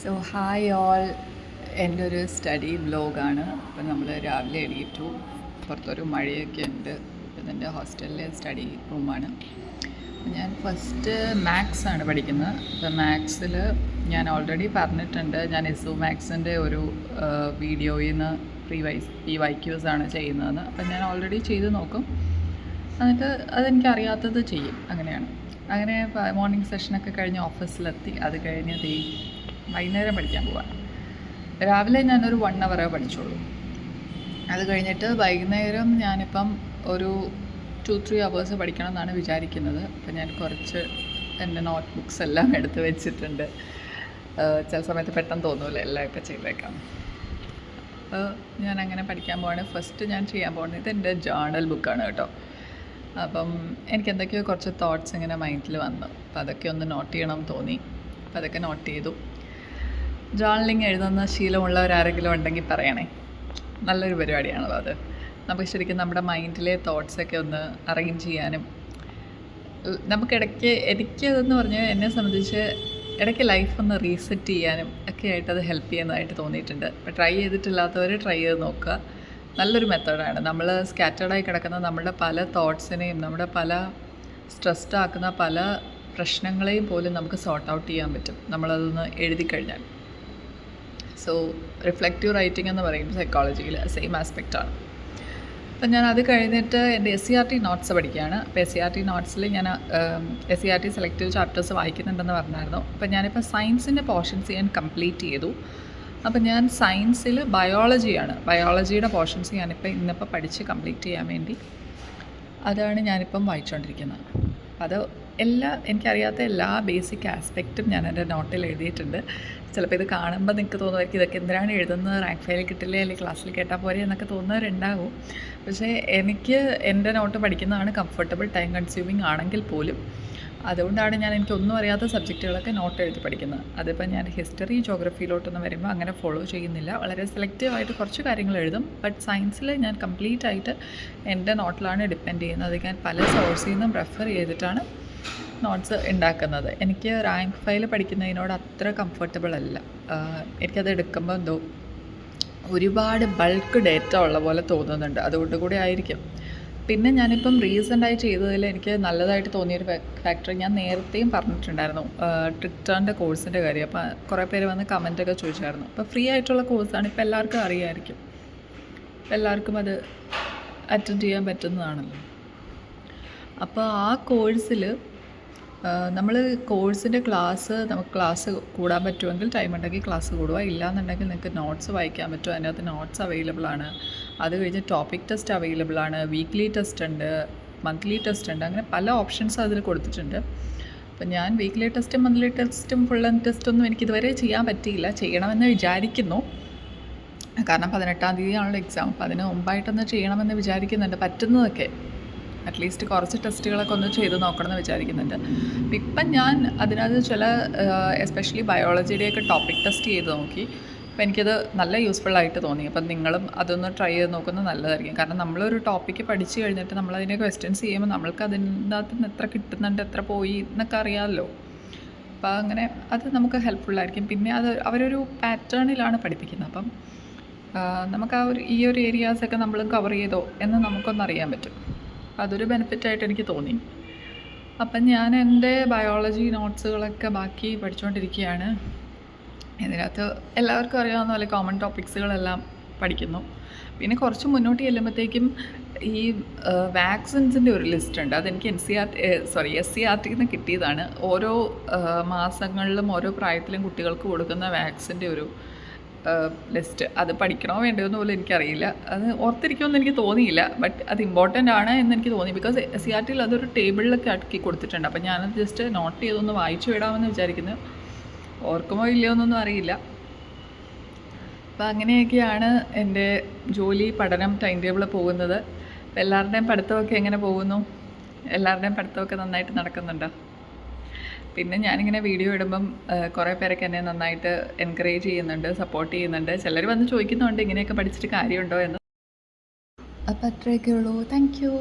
So hi all, എൻ്റെ ഒരു study വ്ലോഗാണ്. അപ്പം നമ്മൾ രാവിലെ എണീറ്റു, പുറത്തൊരു മഴയൊക്കെ ഉണ്ട്. ഇതെൻ്റെ ഹോസ്റ്റലിലെ സ്റ്റഡി റൂമാണ്. ഞാൻ ഫസ്റ്റ് മാത്സ് ആണ് പഠിക്കുന്നത്. അപ്പം മാത്സിൽ ഞാൻ ഓൾറെഡി പറഞ്ഞിട്ടുണ്ട്, ഞാൻ എസ് മാത്സിൻ്റെ ഒരു വീഡിയോയിൽ നിന്ന് PYQs ആണ് ചെയ്യുന്നതെന്ന്. അപ്പം ഞാൻ ഓൾറെഡി ചെയ്ത് നോക്കും, എന്നിട്ട് അതെനിക്ക് അറിയാത്തത് ചെയ്യും. അങ്ങനെ മോർണിംഗ് സെഷനൊക്കെ കഴിഞ്ഞ് ഓഫീസിലെത്തി. അത് കഴിഞ്ഞ് വൈകുന്നേരം പഠിക്കാൻ പോവാണ്. രാവിലെ ഞാനൊരു 1 hour പഠിച്ചോളൂ. അത് കഴിഞ്ഞിട്ട് വൈകുന്നേരം ഞാനിപ്പം ഒരു 2-3 hours പഠിക്കണം എന്നാണ് വിചാരിക്കുന്നത്. അപ്പം ഞാൻ കുറച്ച് എൻ്റെ നോട്ട് ബുക്സ് എല്ലാം എടുത്ത് വെച്ചിട്ടുണ്ട്. ചില സമയത്ത് പെട്ടെന്ന് തോന്നുമല്ലോ എല്ലാം ഇപ്പം ചെയ്തേക്കാം. അപ്പോൾ ഞാൻ അങ്ങനെ പഠിക്കാൻ പോവാണ്. ഫസ്റ്റ് ഞാൻ ചെയ്യാൻ പോകുന്നത് എൻ്റെ ജേർണൽ ബുക്കാണ് കേട്ടോ. അപ്പം എനിക്ക് എന്തൊക്കെയോ കുറച്ച് തോട്ട്സ് ഇങ്ങനെ മൈൻഡിൽ വന്നു. അപ്പോൾ അതൊക്കെ ഒന്ന് നോട്ട് ചെയ്യണം തോന്നി. അപ്പോൾ അതൊക്കെ നോട്ട് ചെയ്തു. ജേർണലിങ് എഴുതുന്ന ശീലമുള്ളവരാരെങ്കിലും ഉണ്ടെങ്കിൽ പറയണേ. നല്ലൊരു പരിപാടിയാണല്ലോ അത്. നമുക്ക് ശരിക്കും നമ്മുടെ മൈൻഡിലെ തോട്ട്സൊക്കെ ഒന്ന് അറേഞ്ച് ചെയ്യാനും എനിക്കതെന്ന് പറഞ്ഞാൽ എന്നെ സംബന്ധിച്ച് ഇടയ്ക്ക് ലൈഫ് ഒന്ന് റീസെറ്റ് ചെയ്യാനും ഒക്കെ ആയിട്ട് അത് ഹെൽപ്പ് ചെയ്യുന്നതായിട്ട് തോന്നിയിട്ടുണ്ട്. അപ്പോൾ ട്രൈ ചെയ്തിട്ടില്ലാത്തവർ ട്രൈ ചെയ്ത് നോക്കുക. നല്ലൊരു മെത്തേഡാണ്. നമ്മൾ സ്കാറ്റേർഡായി കിടക്കുന്ന നമ്മുടെ പല തോട്ട്സിനെയും, നമ്മുടെ പല സ്ട്രെസ്ഡ് ആക്കുന്ന പല പ്രശ്നങ്ങളെയും പോലും നമുക്ക് സോർട്ട് ഔട്ട് ചെയ്യാൻ പറ്റും നമ്മളതൊന്ന് എഴുതി കഴിഞ്ഞാൽ. സോ റിഫ്ലക്റ്റീവ് റൈറ്റിംഗ് എന്ന് പറയും സൈക്കോളജിയിൽ സെയിം ആസ്പെക്റ്റാണ്. അപ്പം ഞാൻ അത് കഴിഞ്ഞിട്ട് എൻ്റെ SCERT നോട്ട്സ് പഠിക്കുകയാണ്. അപ്പോൾ SCERT നോട്ട്സിൽ ഞാൻ SCERT സെലക്റ്റീവ് ചാപ്റ്റേഴ്സ് വായിക്കുന്നുണ്ടെന്ന് പറഞ്ഞായിരുന്നു. അപ്പം ഞാനിപ്പോൾ സയൻസിൻ്റെ പോർഷൻസ് ഞാൻ കംപ്ലീറ്റ് ചെയ്തു. അപ്പം ഞാൻ സയൻസിൽ ബയോളജിയുടെ പോർഷൻസ് ഇന്നിപ്പോൾ പഠിച്ച് കംപ്ലീറ്റ് ചെയ്യാൻ വേണ്ടി അതാണ് ഞാനിപ്പം വായിച്ചുകൊണ്ടിരിക്കുന്നത്. അത് എനിക്കറിയാത്ത എല്ലാ ബേസിക് ആസ്പെക്റ്റും ഞാൻ എൻ്റെ നോട്ടിൽ എഴുതിയിട്ടുണ്ട്. ചിലപ്പോൾ ഇത് കാണുമ്പോൾ നിങ്ങൾക്ക് തോന്നുമായിരിക്കും ഇതൊക്കെ എന്തിനാണ് എഴുതുന്നത്, റാങ്ക് ഫയലിൽ കിട്ടില്ലേ, അല്ലെങ്കിൽ ക്ലാസ്സിൽ കേട്ടാൽ പോരെ എന്നൊക്കെ തോന്നുന്നവരുണ്ടാകും. പക്ഷേ എനിക്ക് എൻ്റെ നോട്ട് പഠിക്കുന്നതാണ് കംഫർട്ടബിൾ, ടൈം കൺസ്യൂമിങ് ആണെങ്കിൽ പോലും. അതുകൊണ്ടാണ് എനിക്കൊന്നും അറിയാത്ത സബ്ജക്റ്റുകളൊക്കെ നോട്ട് എഴുതി പഠിക്കുന്നത്. അതിപ്പോൾ ഞാൻ ഹിസ്റ്ററി, ജോഗ്രഫിയിലോട്ടൊന്നും വരുമ്പോൾ അങ്ങനെ ഫോളോ ചെയ്യുന്നില്ല. വളരെ സെലക്റ്റീവായിട്ട് കുറച്ച് കാര്യങ്ങൾ എഴുതും. ബട്ട് സയൻസിൽ ഞാൻ കംപ്ലീറ്റ് ആയിട്ട് എൻ്റെ നോട്ടിലാണ് ഡിപ്പെൻഡ് ചെയ്യുന്നത്. ഞാൻ പല സോഴ്സിൽ നിന്നും റെഫർ ചെയ്തിട്ടാണ് നോട്ട്സ് ഉണ്ടാക്കുന്നത്. എനിക്ക് റാങ്ക് ഫയൽ പഠിക്കുന്നതിനോട് അത്ര കംഫർട്ടബിൾ അല്ല. എനിക്കത് എടുക്കുമ്പോൾ എന്തോ ഒരുപാട് ബൾക്ക് ഡേറ്റ ഉള്ള പോലെ തോന്നുന്നുണ്ട്. അതുകൊണ്ട് കൂടി ആയിരിക്കും. പിന്നെ ഞാനിപ്പം റീസെൻ്റായി ചെയ്തതിൽ എനിക്ക് നല്ലതായിട്ട് തോന്നിയൊരു ഫാക്ടർ ഞാൻ നേരത്തെയും പറഞ്ഞിട്ടുണ്ടായിരുന്നു, ട്രിക്ടറിൻ്റെ കോഴ്സിൻ്റെ കാര്യം. അപ്പോൾ കുറേ പേര് വന്ന് കമൻറ്റൊക്കെ ചോദിച്ചായിരുന്നു. അപ്പോൾ ഫ്രീ ആയിട്ടുള്ള കോഴ്സാണ്, ഇപ്പോൾ എല്ലാവർക്കും അറിയാമായിരിക്കും, എല്ലാവർക്കും അത് അറ്റൻഡ് ചെയ്യാൻ പറ്റുന്നതാണല്ലോ. അപ്പോൾ ആ കോഴ്സിൽ നമ്മൾ കോഴ്സിൻ്റെ നമുക്ക് ക്ലാസ് കൂടാൻ പറ്റുമെങ്കിൽ ടൈം ഉണ്ടെങ്കിൽ ക്ലാസ് കൂടുക, ഇല്ലയെന്നുണ്ടെങ്കിൽ നിങ്ങൾക്ക് നോട്ട്സ് വായിക്കാൻ പറ്റും. അതിനകത്ത് നോട്ട്സ് അവൈലബിൾ ആണ്. അത് കഴിഞ്ഞ് ടോപ്പിക് ടെസ്റ്റ് അവൈലബിൾ ആണ്, വീക്ക്ലി ടെസ്റ്റ് ഉണ്ട്, മന്ത്ലി ടെസ്റ്റ് ഉണ്ട്, അങ്ങനെ പല ഓപ്ഷൻസ് അതിൽ കൊടുത്തിട്ടുണ്ട്. അപ്പം ഞാൻ വീക്ക്ലി ടെസ്റ്റും മന്ത്ലി ടെസ്റ്റും ഫുൾ ലെങ്ത് ടെസ്റ്റൊന്നും എനിക്കിതുവരെ ചെയ്യാൻ പറ്റിയില്ല. ചെയ്യണമെന്ന് വിചാരിക്കുന്നു, കാരണം 18-ാം തീയതിയാണല്ലോ എക്സാം. അപ്പം അതിന് മുമ്പായിട്ടൊന്ന് ചെയ്യണമെന്ന് വിചാരിക്കുന്നുണ്ട്, പറ്റുന്നതൊക്കെ അറ്റ്ലീസ്റ്റ് കുറച്ച് ടെസ്റ്റുകളൊക്കെ ഒന്ന് ചെയ്ത് നോക്കണമെന്ന് വിചാരിക്കുന്നുണ്ട്. ഇപ്പം ഞാൻ അതിനകത്ത് ചില എസ്പെഷ്യലി ബയോളജിയുടെയൊക്കെ ടോപ്പിക് ടെസ്റ്റ് ചെയ്ത് നോക്കി. അപ്പോൾ എനിക്കത് നല്ല യൂസ്ഫുള്ളായിട്ട് തോന്നി. അപ്പം നിങ്ങളും അതൊന്ന് ട്രൈ ചെയ്ത് നോക്കുന്നത് നല്ലതായിരിക്കും. കാരണം നമ്മളൊരു ടോപ്പിക്ക് പഠിച്ചു കഴിഞ്ഞിട്ട് നമ്മളതിനെ ക്വസ്റ്റ്യൻസ് ചെയ്യുമ്പോൾ നമ്മൾക്ക് അതിനകത്ത് നിന്ന് എത്ര കിട്ടുന്നുണ്ട്, എത്ര പോയി എന്നൊക്കെ അറിയാമല്ലോ. അപ്പോൾ അങ്ങനെ അത് നമുക്ക് ഹെൽപ്ഫുള്ളായിരിക്കും. പിന്നെ അവരൊരു പാറ്റേണിലാണ് പഠിപ്പിക്കുന്നത്. അപ്പം നമുക്ക് ഈ ഒരു ഏരിയാസൊക്കെ നമ്മൾ കവർ ചെയ്തോ എന്ന് നമുക്കൊന്നറിയാൻ പറ്റും. അതൊരു ബെനിഫിറ്റായിട്ട് എനിക്ക് തോന്നി. അപ്പം ഞാൻ എൻ്റെ ബയോളജി നോട്ട്സുകളൊക്കെ ബാക്കി പഠിച്ചുകൊണ്ടിരിക്കുകയാണ്. ഇതിനകത്ത് എല്ലാവർക്കും അറിയാവുന്ന പോലെ കോമൺ ടോപ്പിക്സുകളെല്ലാം പഠിക്കുന്നു. പിന്നെ കുറച്ച് മുന്നോട്ട് ചെല്ലുമ്പോഴത്തേക്കും ഈ വാക്സിൻസിൻ്റെ ഒരു ലിസ്റ്റ് ഉണ്ട്. അതെനിക്ക് SCERT നിന്ന് കിട്ടിയതാണ്. ഓരോ മാസങ്ങളിലും ഓരോ പ്രായത്തിലും കുട്ടികൾക്ക് കൊടുക്കുന്ന വാക്സിൻ്റെ ഒരു ലിസ്റ്റ്. അത് പഠിക്കണോ വേണ്ടയോ എന്ന് പോലും എനിക്കറിയില്ല. അത് ഓർത്തിരിക്കുമെന്ന് എനിക്ക് തോന്നിയില്ല. ബട്ട് അത് ഇമ്പോർട്ടൻ്റ് ആണ് എന്ന് എനിക്ക് തോന്നി. ബിക്കോസ് SCERTയിൽ അതൊരു ടേബിളിലൊക്കെ ആക്കി കൊടുത്തിട്ടുണ്ട്. അപ്പം ഞാനത് ജസ്റ്റ് നോട്ട് ചെയ്തൊന്ന് വായിച്ചു വിടാമെന്ന് വിചാരിക്കുന്നു. ഓർക്കുമോ ഇല്ലയോ എന്നൊന്നും അറിയില്ല. അപ്പം അങ്ങനെയൊക്കെയാണ് എൻ്റെ പഠനം ടൈം ടേബിൾ പോകുന്നത്. എല്ലാവരുടെയും പഠിത്തമൊക്കെ എങ്ങനെ പോകുന്നു? എല്ലാവരുടെയും പഠിത്തമൊക്കെ നന്നായിട്ട് നടക്കുന്നുണ്ടോ? പിന്നെ ഞാനിങ്ങനെ വീഡിയോ ഇടുമ്പം കുറേ പേരൊക്കെ എന്നെ നന്നായിട്ട് എൻകറേജ് ചെയ്യുന്നുണ്ട്, സപ്പോർട്ട് ചെയ്യുന്നുണ്ട്. ചിലർ വന്ന് ചോദിക്കുന്നുണ്ട് ഇങ്ങനെയൊക്കെ പഠിച്ചിട്ട് കാര്യമുണ്ടോ എന്ന്. അപ്പോൾ അത്രയൊക്കെ ഉള്ളൂ. Thank you.